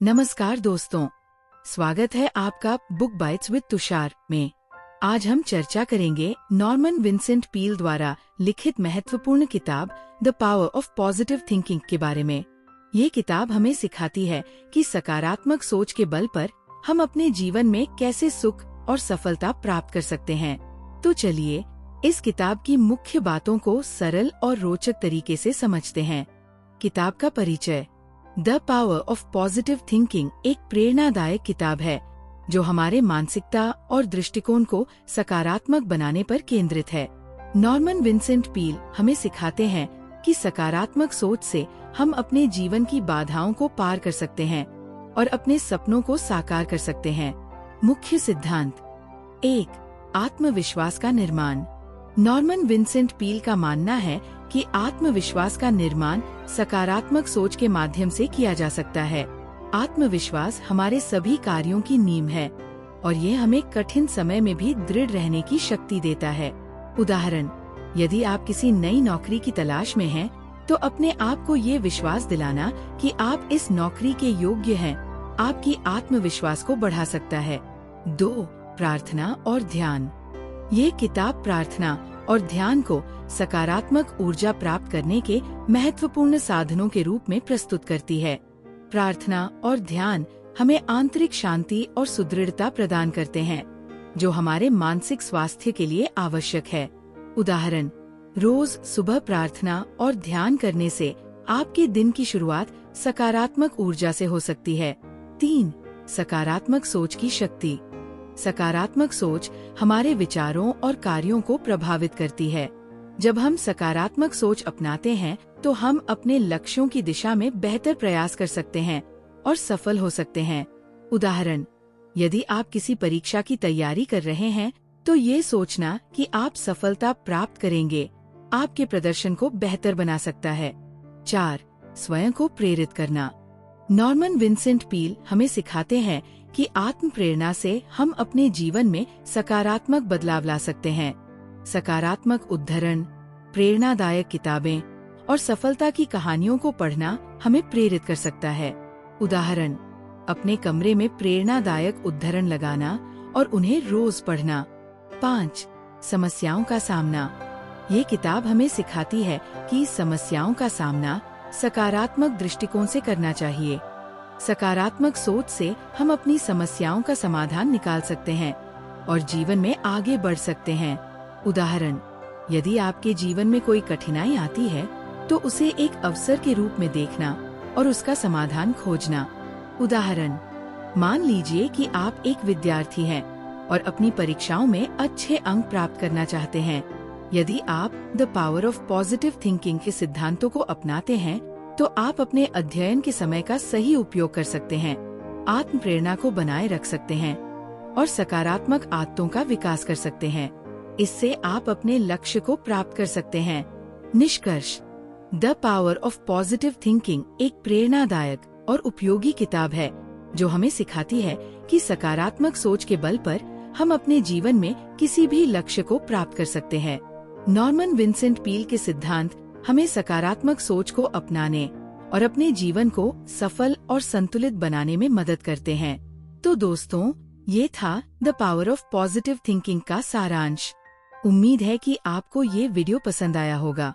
नमस्कार दोस्तों, स्वागत है आपका बुक बाइट्स विद तुषार में। आज हम चर्चा करेंगे नॉर्मन विंसेंट पील द्वारा लिखित महत्वपूर्ण किताब the power of positive thinking के बारे में। ये किताब हमें सिखाती है कि सकारात्मक सोच के बल पर हम अपने जीवन में कैसे सुख और सफलता प्राप्त कर सकते हैं। तो चलिए इस किताब की मुख्य बातों को सरल और रोचक तरीके से समझते हैं। किताब का परिचय। The power of positive thinking एक प्रेरणादायक किताब है जो हमारे मानसिकता और दृष्टिकोण को सकारात्मक बनाने पर केंद्रित है। नॉर्मन विंसेंट पील हमें सिखाते हैं कि सकारात्मक सोच से हम अपने जीवन की बाधाओं को पार कर सकते हैं और अपने सपनों को साकार कर सकते हैं। मुख्य सिद्धांत। 1. आत्मविश्वास का निर्माण। नॉर्मन विंसेंट पील का मानना है कि आत्मविश्वास का निर्माण सकारात्मक सोच के माध्यम से किया जा सकता है। आत्मविश्वास हमारे सभी कार्यों की नींव है और ये हमें कठिन समय में भी दृढ़ रहने की शक्ति देता है। उदाहरण, यदि आप किसी नई नौकरी की तलाश में हैं, तो अपने आप को ये विश्वास दिलाना कि आप इस नौकरी के योग्य हैं, आपकी आत्मविश्वास को बढ़ा सकता है। 2. प्रार्थना और ध्यान। ये किताब प्रार्थना और ध्यान को सकारात्मक ऊर्जा प्राप्त करने के महत्वपूर्ण साधनों के रूप में प्रस्तुत करती है। प्रार्थना और ध्यान हमें आंतरिक शांति और सुदृढ़ता प्रदान करते हैं, जो हमारे मानसिक स्वास्थ्य के लिए आवश्यक है। उदाहरण, रोज सुबह प्रार्थना और ध्यान करने से आपके दिन की शुरुआत सकारात्मक ऊर्जा से हो सकती है। 3. सकारात्मक सोच की शक्ति। सकारात्मक सोच हमारे विचारों और कार्यों को प्रभावित करती है। जब हम सकारात्मक सोच अपनाते हैं, तो हम अपने लक्ष्यों की दिशा में बेहतर प्रयास कर सकते हैं और सफल हो सकते हैं। उदाहरण, यदि आप किसी परीक्षा की तैयारी कर रहे हैं, तो ये सोचना कि आप सफलता प्राप्त करेंगे आपके प्रदर्शन को बेहतर बना सकता है। 4. स्वयं को प्रेरित करना। नॉर्मन विंसेंट पील हमें सिखाते हैं कि आत्म प्रेरणा से हम अपने जीवन में सकारात्मक बदलाव ला सकते हैं। सकारात्मक उद्धरण, प्रेरणादायक किताबें और सफलता की कहानियों को पढ़ना हमें प्रेरित कर सकता है। उदाहरण, अपने कमरे में प्रेरणादायक उद्धरण लगाना और उन्हें रोज पढ़ना। 5. समस्याओं का सामना। ये किताब हमें सिखाती है कि समस्याओं का सामना सकारात्मक दृष्टिकोण से करना चाहिए। सकारात्मक सोच से हम अपनी समस्याओं का समाधान निकाल सकते हैं और जीवन में आगे बढ़ सकते हैं। उदाहरण, यदि आपके जीवन में कोई कठिनाई आती है, तो उसे एक अवसर के रूप में देखना और उसका समाधान खोजना। उदाहरण, मान लीजिए कि आप एक विद्यार्थी हैं और अपनी परीक्षाओं में अच्छे अंक प्राप्त करना चाहते हैं। यदि आप the power of positive thinking के सिद्धांतों को अपनाते हैं, तो आप अपने अध्ययन के समय का सही उपयोग कर सकते हैं, आत्म प्रेरणा को बनाए रख सकते हैं और सकारात्मक आदतों का विकास कर सकते हैं। इससे आप अपने लक्ष्य को प्राप्त कर सकते हैं। निष्कर्ष। The power of positive thinking एक प्रेरणादायक और उपयोगी किताब है जो हमें सिखाती है कि सकारात्मक सोच के बल पर हम अपने जीवन में किसी भी लक्ष्य को प्राप्त कर सकते हैं। नॉर्मन विंसेंट पील के सिद्धांत हमें सकारात्मक सोच को अपनाने और अपने जीवन को सफल और संतुलित बनाने में मदद करते हैं। तो दोस्तों, ये था the power of positive thinking का सारांश। उम्मीद है कि आपको ये वीडियो पसंद आया होगा।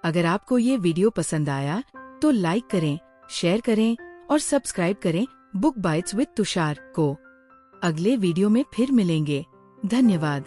अगर आपको ये वीडियो पसंद आया तो लाइक करें, शेयर करें और सब्सक्राइब करें बुक बाइट्स विद तुषार को। अगले वीडियो में फिर मिलेंगे। धन्यवाद।